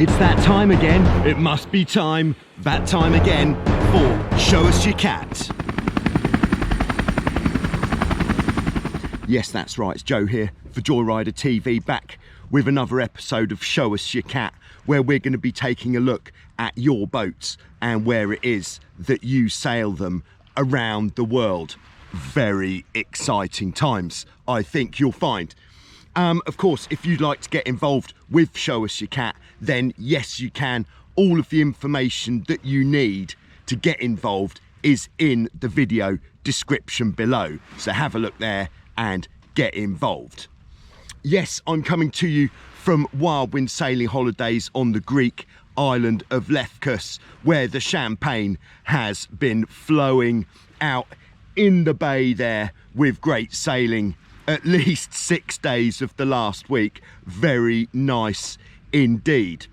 It's that time again. It must be time. That time again for Show Us Your Cat. Yes, that's right. It's Joe here for Joyrider TV, back with another episode of Show Us Your Cat, where we're going to be taking a look at your boats and where it is that you sail them around the world. Very exciting times, I think you'll find. Of course, if you'd like to get involved with Show Us Your Cat, then yes, you can. All of the information that you need to get involved is in the video description below. So have a look there and get involved. Yes, I'm coming to you from Wild Wind Sailing Holidays on the Greek island of Lefkos, where the champagne has been flowing out in the bay there with great sailing at least 6 days of the last week. Very nice indeed.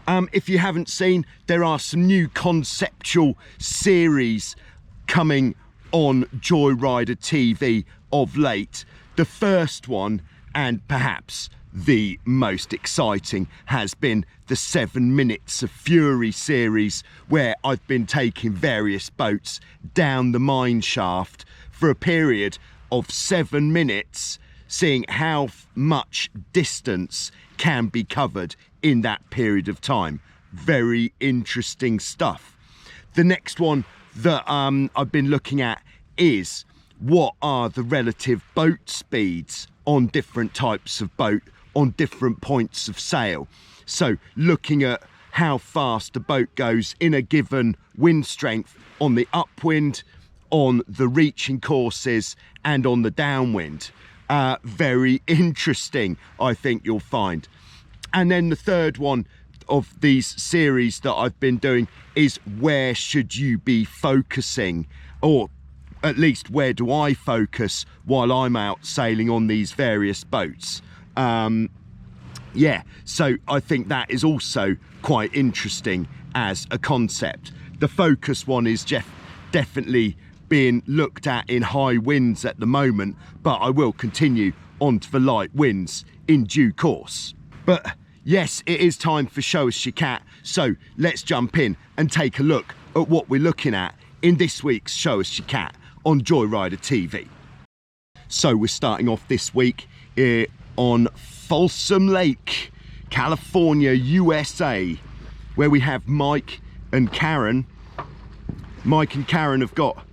If you haven't seen, there are some new conceptual series coming on Joyrider TV of late. The first one, and perhaps the most exciting, has been the 7 Minutes of Fury series, where I've been taking various boats down the mine shaft for a period of 7 minutes, seeing how much distance can be covered in that period of time. Very interesting stuff. The next one that I've been looking at is what are the relative boat speeds on different types of boat on different points of sail. So looking at how fast a boat goes in a given wind strength on the upwind, on the reaching courses and on the downwind. Very interesting, I think you'll find. And then the third one of these series that I've been doing is where should you be focusing, or at least where do I focus while I'm out sailing on these various boats. Yeah, so I think that is also quite interesting as a concept. The focus one is definitely being looked at in high winds at the moment, but I will continue on to the light winds in due course. But yes, it is time for Show Us Your Cat, so let's jump in and take a look at what we're looking at in this week's Show Us Your Cat on Joyrider TV. So we're starting off this week on Folsom Lake, California, USA, where we have Mike and Karen. Mike and Karen have got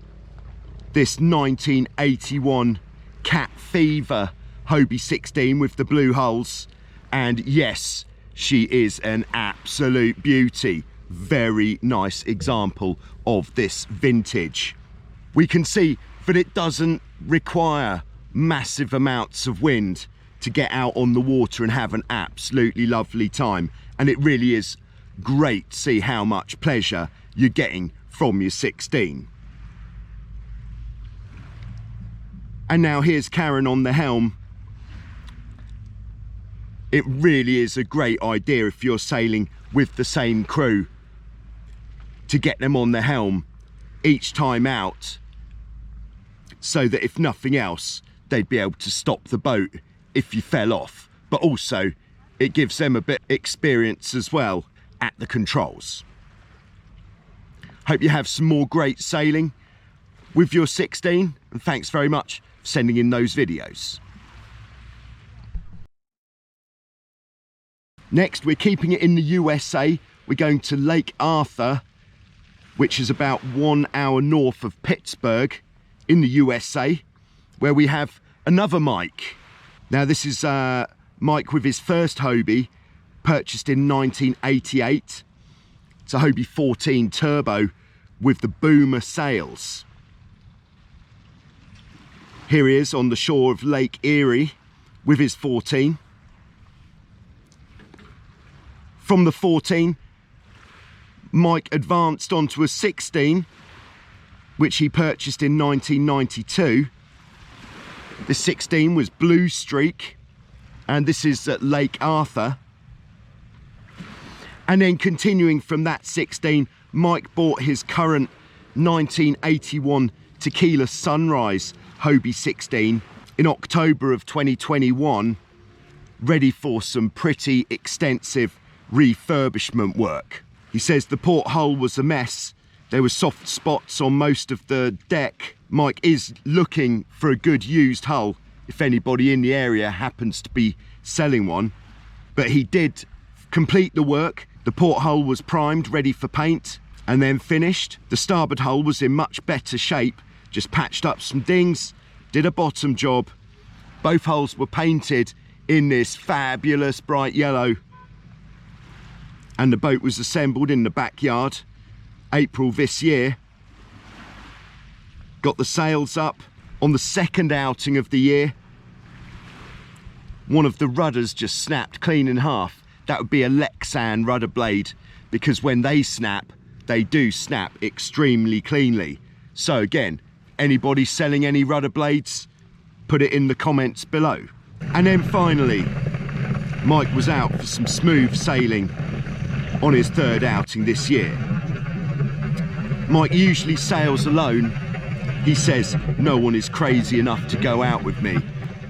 this 1981 Cat Fever Hobie 16 with the blue hulls, and yes, she is an absolute beauty. Very nice example of this vintage. We can see that it doesn't require massive amounts of wind to get out on the water and have an absolutely lovely time, and it really is great to see how much pleasure you're getting from your 16. And now here's Karen on the helm. It really is a great idea if you're sailing with the same crew to get them on the helm each time out, so that if nothing else, they'd be able to stop the boat if you fell off, but also it gives them a bit of experience as well at the controls. Hope you have some more great sailing with your 16, and thanks very much for sending in those videos. Next, we're keeping it in the USA. We're going to Lake Arthur, which is about 1 hour north of Pittsburgh in the USA, where we have another Mike. Now this is Mike with his first Hobie, purchased in 1988. It's a Hobie 14 Turbo with the boomer sails. Here he is on the shore of Lake Erie with his 14. From the 14, Mike advanced onto a 16, which he purchased in 1992. The 16 was Blue Streak, and this is at Lake Arthur. And then continuing from that 16, Mike bought his current 1981 Tequila Sunrise Hobie 16 in October of 2021, ready for some pretty extensive refurbishment work. He says the porthole was a mess. There were soft spots on most of the deck. Mike is looking for a good used hull if anybody in the area happens to be selling one. But he did complete the work. The porthole was primed, ready for paint, and then finished. The starboard hull was in much better shape, just patched up some dings, did a bottom job. Both hulls were painted in this fabulous bright yellow, and the boat was assembled in the backyard April this year. Got the sails up on the second outing of the year. One of the rudders just snapped clean in half. That would be a Lexan rudder blade, because when they snap, they do snap extremely cleanly. So again, anybody selling any rudder blades, put it in the comments below. And then finally, Mike was out for some smooth sailing on his third outing this year. Mike usually sails alone. He says no one is crazy enough to go out with me,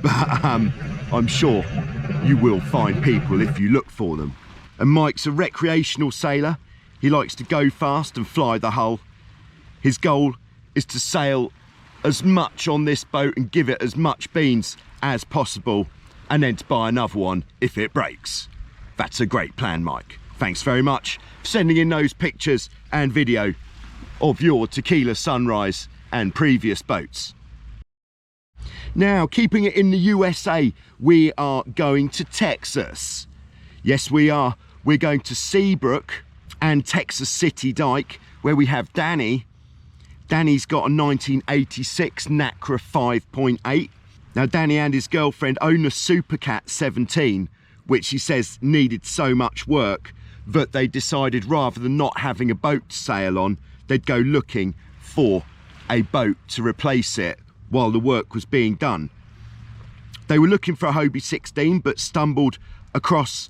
but I'm sure you will find people if you look for them. And Mike's a recreational sailor. He likes to go fast and fly the hull. His goal is to sail as much on this boat and give it as much beans as possible, and then to buy another one if it breaks. That's a great plan, Mike. Thanks very much for sending in those pictures and video of your tequila sunrise and previous boats. Now, keeping it in the USA, we are going to Texas. Yes, we are. We're going to Seabrook and Texas City Dyke, where we have Danny. Danny's got a 1986 Nacra 5.8. Now, Danny and his girlfriend own a Supercat 17, which he says needed so much work that they decided rather than not having a boat to sail on, they'd go looking for a boat to replace it while the work was being done. They were looking for a Hobie 16, but stumbled across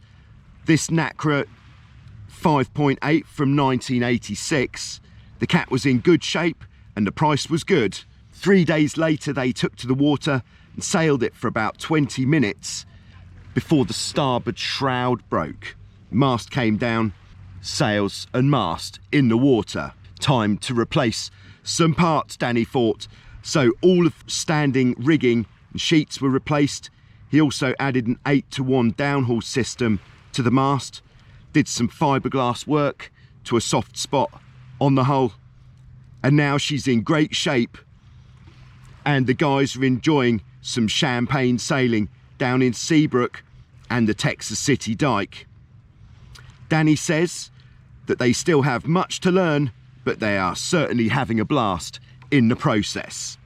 this Nacra 5.8 from 1986. The cat was in good shape and the price was good. 3 days later, they took to the water and sailed it for about 20 minutes before the starboard shroud broke. Mast came down, sails and mast in the water. Time to replace some parts, Danny thought. So all of standing rigging and sheets were replaced. He also added an 8-to-1 downhaul system to the mast, did some fiberglass work to a soft spot on the hull, and now she's in great shape, and the guys are enjoying some champagne sailing down in Seabrook and the Texas City Dyke. Danny says that they still have much to learn, but they are certainly having a blast in the process.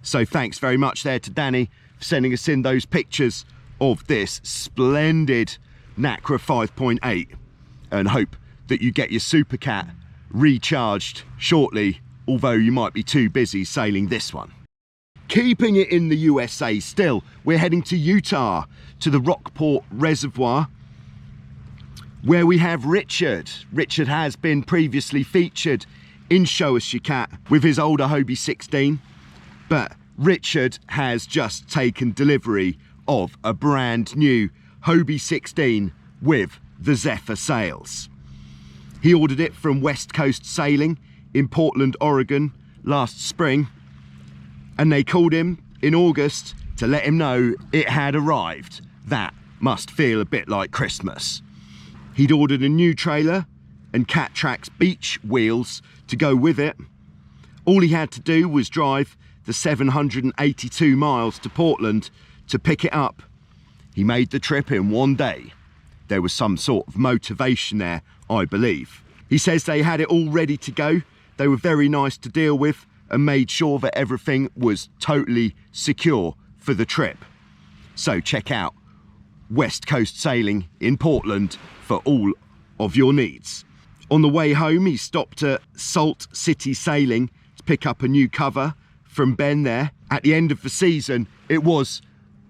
So thanks very much there to Danny for sending us in those pictures of this splendid Nacra 5.8, and hope that you get your Supercat recharged shortly, although you might be too busy sailing this one. Keeping it in the USA still, we're heading to Utah, to the Rockport Reservoir, where we have Richard. Richard has been previously featured in Show Us Your Cat with his older Hobie 16, but Richard has just taken delivery of a brand new Hobie 16 with the Zephyr sails. He ordered it from West Coast Sailing in Portland, Oregon last spring, and they called him in August to let him know it had arrived. That must feel a bit like Christmas. He'd ordered a new trailer and Cat Tracks beach wheels to go with it. All he had to do was drive the 782 miles to Portland to pick it up. He made the trip in one day. There was some sort of motivation there, I believe. He says they had it all ready to go. They were very nice to deal with and made sure that everything was totally secure for the trip. So check out West Coast Sailing in Portland for all of your needs. On the way home, he stopped at Salt City Sailing to pick up a new cover from Ben there. At the end of the season, it was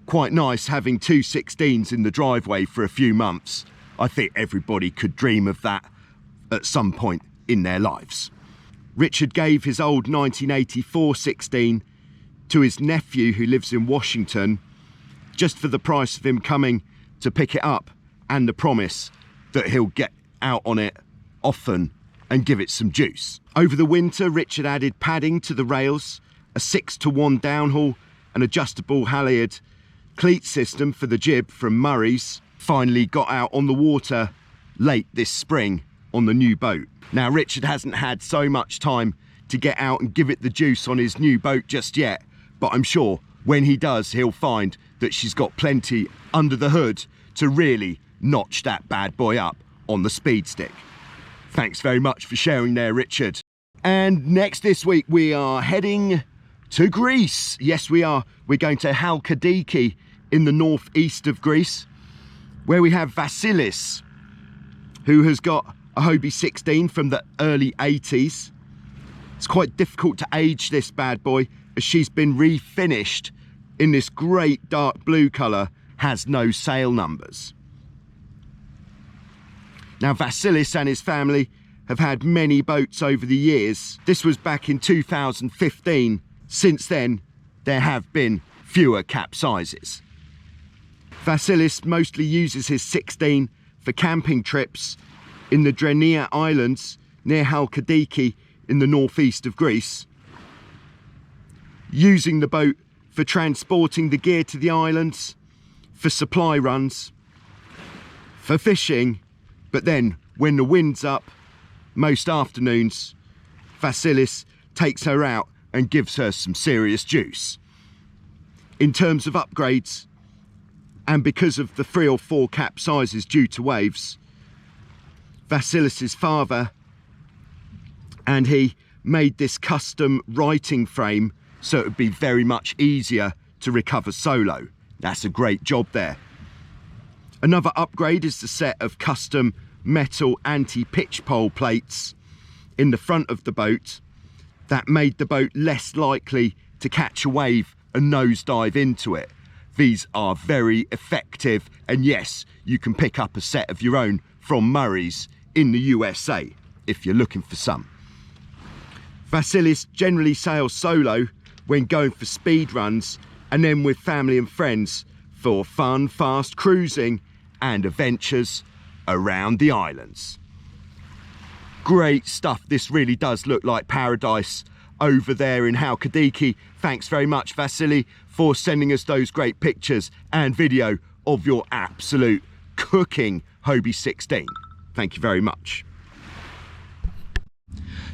quite nice having two 16s in the driveway for a few months. I think everybody could dream of that at some point in their lives. Richard gave his old 1984 16 to his nephew who lives in Washington, just for the price of him coming to pick it up and the promise that he'll get out on it often and give it some juice. Over the winter, Richard added padding to the rails, a 6-to-1 downhaul, an adjustable halyard cleat system for the jib from Murray's. Finally got out on the water late this spring on the new boat. Now, Richard hasn't had so much time to get out and give it the juice on his new boat just yet, but I'm sure when he does, he'll find that she's got plenty under the hood to really notch that bad boy up on the speed stick. Thanks very much for sharing there, Richard. And next this week, we are heading to Greece. Yes, we are. We're going to Halkidiki in the northeast of Greece, where we have Vassilis, who has got a Hobie 16 from the early 80s. It's quite difficult to age this bad boy, as she's been refinished in this great dark blue colour, has no sail numbers. Now, Vassilis and his family have had many boats over the years. This was back in 2015. Since then, there have been fewer capsizes. Vassilis mostly uses his 16 for camping trips in the Drenia Islands near Halkidiki in the northeast of Greece, using the boat for transporting the gear to the islands, for supply runs, for fishing. But then when the wind's up, most afternoons, Vassilis takes her out and gives her some serious juice. In terms of upgrades, and because of the 3 or 4 capsizes due to waves, Vassilis's father and he made this custom righting frame so it would be very much easier to recover solo. That's a great job there. Another upgrade is the set of custom metal anti-pitch pole plates in the front of the boat that made the boat less likely to catch a wave and nosedive into it. These are very effective, and yes, you can pick up a set of your own from Murray's in the USA if you're looking for some. Vassilis generally sails solo when going for speed runs, and then with family and friends for fun, fast cruising and adventures around the islands. Great stuff. This really does look like paradise over there in Halkidiki. Thanks very much, Vassili, for sending us those great pictures and video of your absolute cooking Hobie 16. Thank you very much.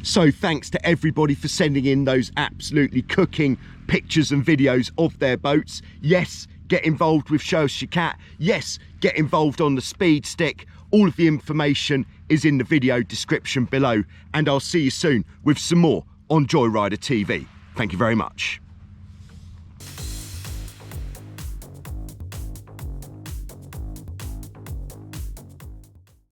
So thanks to everybody for sending in those absolutely cooking pictures and videos of their boats. Yes, get involved with Show Us Your Cat. Yes, get involved on the speed stick. All of the information is in the video description below, and I'll see you soon with some more on Joyrider TV. Thank you very much.